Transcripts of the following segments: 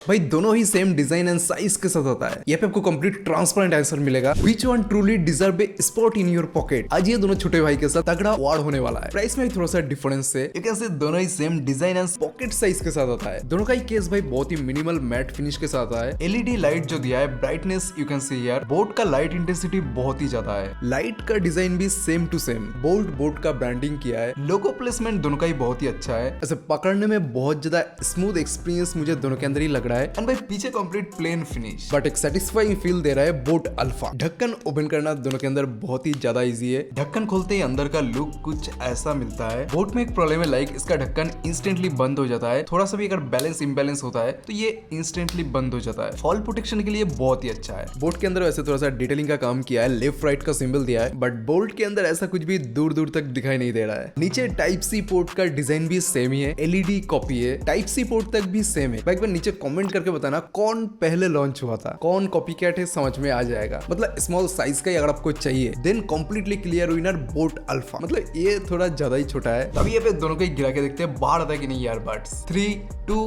भाई दोनों ही सेम डिजाइन एंड साइज के साथ आता है। यहाँ पे आपको कंप्लीट ट्रांसपेरेंट आंसर मिलेगा। Which one truly deserve a spot in your pocket? आज ये दोनों छोटे भाई के साथ तगड़ा वार होने वाला है। प्राइस में भी थोड़ा सा डिफरेंस है। एक ऐसे दोनों ही same design and pocket size के साथ आता है। दोनों का ही केस भाई बहुत ही मिनिमल मैट फिनिश के साथ आता है। एलईडी लाइट जो दिया है, brightness you can see here. Boat का लाइट इंटेंसिटी बहुत ही ज्यादा है। लाइट का डिजाइन भी सेम टू सेम बोट का ब्रांडिंग किया है। लोगो प्लेसमेंट दोनों का ही बहुत ही अच्छा है। ऐसे पकड़ने में बहुत ज्यादा स्मूथ एक्सपीरियंस मुझे दोनों के अंदर ही लग रहा है। एंड भाई पीछे कंप्लीट प्लेन फिनिश बट एक सेटिस्फाइंग फील दे रहा है बोट अल्फा। ढक्कन ओपन करना दोनों के अंदर बहुत ही ज्यादा इजी है। ढक्कन खोलते ही अंदर का लुक कुछ ऐसा मिलता है। बोट में एक प्रॉब्लम है, लाइक इसका ढक्कन इंस्टेंटली बंद हो जाता है। थोड़ा सा भी अगर बैलेंस इम्बैलेंस होता है तो ये इंस्टेंटली बंद हो जाता है। फॉल प्रोटेक्शन के लिए बहुत ही अच्छा है। बोट के अंदर वैसे थोड़ा सा डिटेलिंग का काम किया है। लेफ्ट राइट का सिंबल दिया है बट बोल्ट के अंदर ऐसा कुछ भी दूर दूर तक दिखाई नहीं दे रहा है। नीचे टाइप सी पोर्ट का डिजाइन भी सेम ही है। एलईडी कॉपी है। टाइप सी पोर्ट तक भी सेम है। एक बार नीचे कमेंट करके बताना कौन पहले लॉन्च हुआ था, कौन कॉपी कैट है, समझ में आ जाएगा। मतलब स्मॉल साइज का ही अगर आपको चाहिए then completely clear winner boat Alpha. मतलब ये थोड़ा ज्यादा ही छोटा है। अभी ये पे दोनों को गिरा के देखते हैं बाहर आता है कि नहीं यार। बट्स 3 2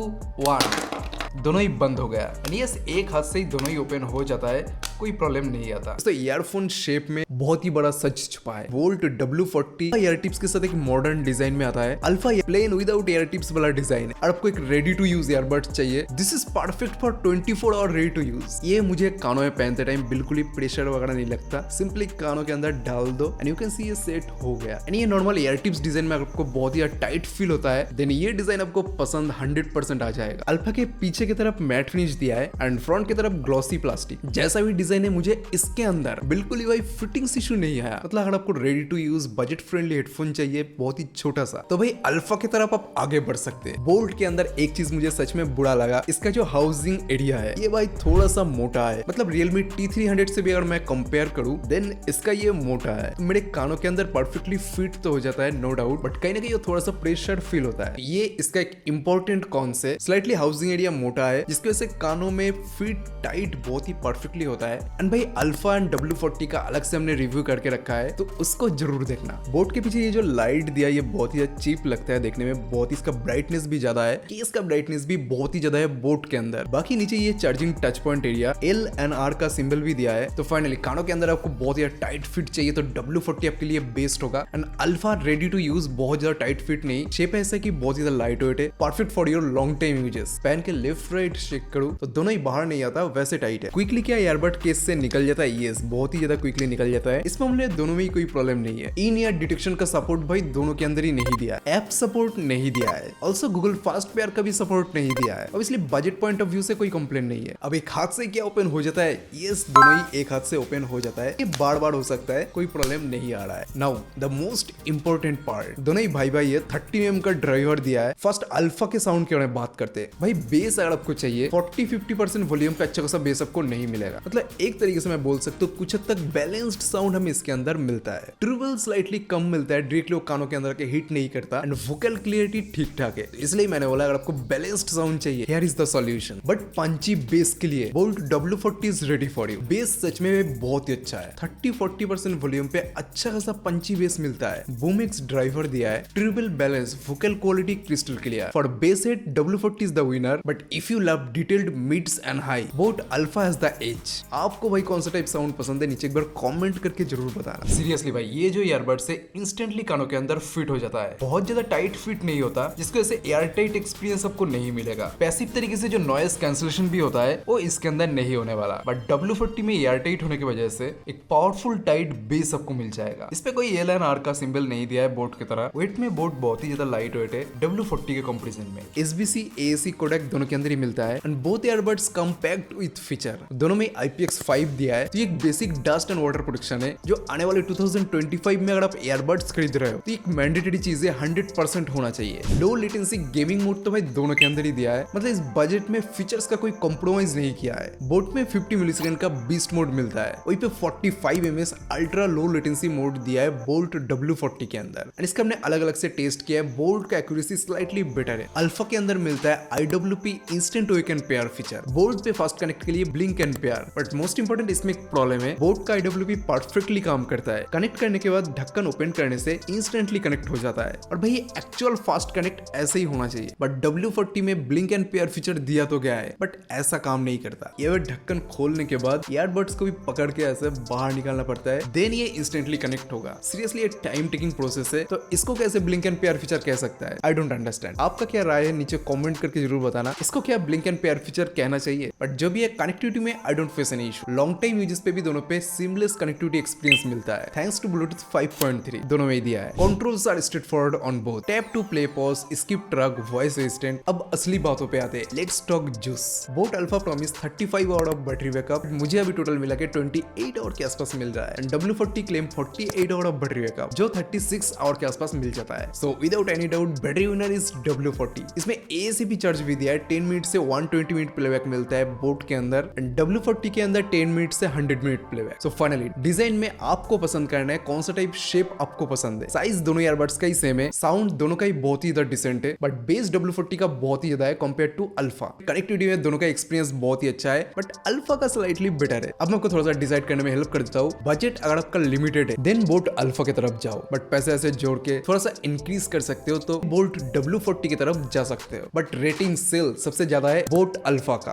1 दोनों ही बंद हो गया। यस, एक हाथ से ही दोनों ही ओपन हो जाता है, कोई प्रॉब्लम नहीं आता। तो ईयरफोन शेप में बहुत ही बड़ा सच छुपा है। वोल्ट W40 ईयर टिप्स के साथ एक मॉडर्न डिजाइन में आता है। Alpha plain without ear tips वाला डिजाइन है और आपको एक रेडी टू यूज ईयरबड्स चाहिए। This is perfect for 24 hour ready to use. ये मुझे कानों में पहनते टाइम बिल्कुल ही प्रेशर वगैरह नहीं लगता। सिंपली कानों के अंदर डाल दो एंड यू कैन सी ये सेट हो गया। एंड ये नॉर्मल ईयर टिप्स डिजाइन में आपको बहुत ही टाइट फील होता है देन ये डिजाइन आपको पसंद 100% आ जाएगा। अल्फा के पीछे की तरफ मैट फिनिश दिया है एंड फ्रंट की तरफ ग्लॉसी प्लास्टिक। जैसा भी डिजाइन है मुझे इसके अंदर बिल्कुल ही भाई फिटिंग्स इशू नहीं आया। मतलब अगर आपको ready to use budget friendly headphone चाहिए बहुत ही छोटा सा, तो भाई अल्फा की तरफ आप आगे बढ़ सकते हैं। बोल्ट के अंदर एक चीज मुझे सच में बुरा लगा, इसका जो हाउसिंग एरिया है ये भाई थोड़ा सा मोटा है। मतलब Realme T300 से भी अगर मैं कंपेयर करूं देन इसका ये मोटा है। तो मेरे कानों के अंदर परफेक्टली फिट तो हो जाता है नो डाउट, बट कहीं ना कहीं थोड़ा सा प्रेशर फील होता है। ये इसका एक इंपॉर्टेंट कॉन से स्लाइटली हाउसिंग एरिया मोटा है जिसकी वजह से कानों में फिट टाइट बहुत ही परफेक्टली होता है। एंड भाई अल्फा एंड W40 का अलग से हमने रिव्यू करके रखा है तो उसको जरूर देखना। बोट के पीछे ये जो लाइट दिया ये बहुत ही चीप लगता है देखने में। बहुत ही इसका ब्राइटनेस भी ज्यादा है। केस का ब्राइटनेस भी बहुत ही ज्यादा है बोट के अंदर। बाकी नीचे ये charging touch point area LNR का सिंबल भी दिया है। तो फाइनली कानों के अंदर आपको बहुत ही टाइट फिट चाहिए तो W40 आपके लिए बेस्ट होगा। And Alpha ready to use बहुत ज्यादा टाइट फिट नहीं, शेप ऐसा कि बहुत ज्यादा लाइट वेट है, perfect for your long time uses. पहन के लेफ्ट राइट शेक करूं तो दोनों ही बाहर नहीं आता, वैसे टाइट है। क्विकली क्या ईयरबड केस से निकल जाता है? यस, बहुत ही ज्यादा क्विकली निकल जाता है। इस मामले में दोनों में ही कोई प्रॉब्लम नहीं है। इन ईयर डिटेक्शन का सपोर्ट भाई दोनों के अंदर ही नहीं दिया। ऐप सपोर्ट नहीं दिया है। ऑल्सो गूगल फास्ट पेयर का भी सपोर्ट नहीं दिया है। Obviously budget point of view से कोई कंप्लेन नहीं है। अब एक हाथ से क्या ओपन हो जाता है? यस, दोनों ही एक हाथ से ओपन हो जाता है। ये बार बार हो सकता है, कोई प्रॉब्लम नहीं आ रहा है। Now the most important part, दोनों ही भाई भाई है 30 mm का ड्राइवर दिया है। फर्स्ट अल्फा के साउंड के बारे में बात करते हैं। भाई बेस अगर आपको चाहिए 40-50% वॉल्यूम पे अच्छा खासा बेस आपको नहीं मिलेगा। मतलब एक तरीके से मैं बोल सकता हूँ कुछ हद तक बैलेंस्ड साउंड हमें इसके अंदर मिलता है। ट्रिबल स्लाइटली कम मिलता है, डायरेक्टली कानों के अंदर के हिट नहीं करता एंड वोकल क्लियरिटी ठीक ठाक है। इसलिए मैंने बोला अगर आपको बैलेंस्ड साउंड चाहिए here is the solution. But punchy bass के लिए Boult W40 is ready for you. Bass सच में बहुत ही अच्छा है। 30-40% वॉल्यूम पे अच्छा खासा पंची बेस मिलता है। बूमिक्स ड्राइवर दिया है। Treble balance, vocal quality crystal clear. For bass head W40 is the winner, but if you love detailed mids and high boAt Alpha has the edge. आपको भाई कौन सा टाइप साउंड पसंद है नीचे एक बार कमेंट करके जरूर बताना। सीरियसली भाई ये जो ईयरबड्स है इंस्टेंटली कानों के अंदर फिट हो जाता है। बहुत ज्यादा टाइट फिट नहीं होता जिसकी वजह से एयर टाइट एक्सपीरियंस आपको नहीं मिलेगा। पैसिव तरीके से जो नॉइस कैंसिलेशन भी होता है वो इसके अंदर नहीं होने वाला। बट W40 में एयर टाइट होने की वजह से एक पावरफुल टाइट बेस आपको मिल जाएगा। इस पे कोई LNR का सिंबल नहीं दिया है बोट की तरह। वेट में बोट बहुत ही ज्यादा लाइट वेट है W40 के कंपैरिजन में। SBC AAC कोडेक दोनों के अंदर ही मिलता है and both earbuds come packed with feature. दोनों में IPX5 दिया है। तो ये एक basic dust and water protection है जो आने वाले 2025 में अगर आप ईयरबड्स खरीद रहे हो तो एक मैंडेटरी चीज है, 100% होना चाहिए। लो लेटेंसी गेमिंग मोड तो भाई दोनों के अंदर ही दिया है। मतलब इस बजट में फीचर्स का कोई कॉम्प्रोमाइज नहीं किया है। बोट में 50 मिलीसेकंड का बीस्ट मोड मिलता है, वहीं पे 45 ms ultra low latency mode दिया है बोल्ट W40 के अंदर। एंड इसका हमने अलग अलग से टेस्ट किया है। बोल्ट का एक्यूरेसी स्लाइटली बेटर है। अल्फा के अंदर मिलता है IWP instant wake and pair feature. Bolt पे फास्ट कनेक्ट के लिए blink and pair. But most important इसमें एक प्रॉब्लम है, बोट का IWP परफेक्टली काम करता है। कनेक्ट करने के बाद ढक्कन ओपन करने से इंस्टेंटली कनेक्ट हो जाता है और भाई एक्चुअल फास्ट कनेक्ट ऐसे ही होना चाहिए। बट W40 में ब्लिंक एंड पेयर फीचर दिया तो गया है बट ऐसा काम नहीं करता। ये ढक्कन खोलने के बाद ईयरबड्स को भी पकड़ के ऐसे बाहर निकालना पड़ता है, देन ये इंस्टेंटली कनेक्ट होगा। सीरियसली ये टाइम टेकिंग प्रोसेस है, तो इसको कैसे ब्लिंक एंड पेयर फीचर कह सकता है? I don't understand. आपका क्या राय है नीचे कमेंट करके जरूर बताना, इसको क्या ब्लिंक एंड पेयर फीचर कहना चाहिए? बट जब ये कनेक्टिविटी में I don't face any issue. Long time uses पे भी दोनों पे सीमलेस कनेक्टिविटी एक्सपीरियंस मिलता है थैंक्स टू ब्लूटूथ 5.3 दोनों में ही दिया है। Controls are straight forward on both, tap to play, pause, skip track, voice assistant. अब असली बातों पे आते हैं, let's talk juice. Boat Alpha promise 35 hour of battery backup, मुझे अभी टोटल मिला के 28 आवर के आसपास मिल रहा है। And W40 claim 48 our of battery backup, जो 36 आवर के आसपास मिल जाता है। So without any doubt battery winner is W40। इसमें AAC चार्ज भी दिया है, 10 मिनट से 120 मिनट प्लेबैक मिलता है बोट के अंदर, एंड W40 के अंदर 10 मिनट से 100 minute playback. So finally design में आपको पसंद करना है कौन सा टाइप शेप आपको पसंद है। साइज दोनों ईयरबड्स का ही सेम है, साउंड दोनों का ही बहुत ही ज्यादा डिसेंट है, बट बेस W40 का बहुत ही ज्यादा है कंपेयर टू अल्फा। कनेक्टिविटी में दोनों का एक्सपीरियंस बहुत ही अच्छा है, बट अल्फा का स्लाइटली बेटर है। अब मैं आपको थोड़ा सा डिसाइड करने में हेल्प कर देता हूँ। बजट अगर आपका लिमिटेड है देन बोट अल्फा की तरफ जाओ, बट पैसे ऐसे जोड़ के थोड़ा सा इंक्रीज कर सकते हो तो बोट W40 की तरफ जा सकते हो। बट रेटिंग सेल सबसे ज्यादा है बोट अल्फा का।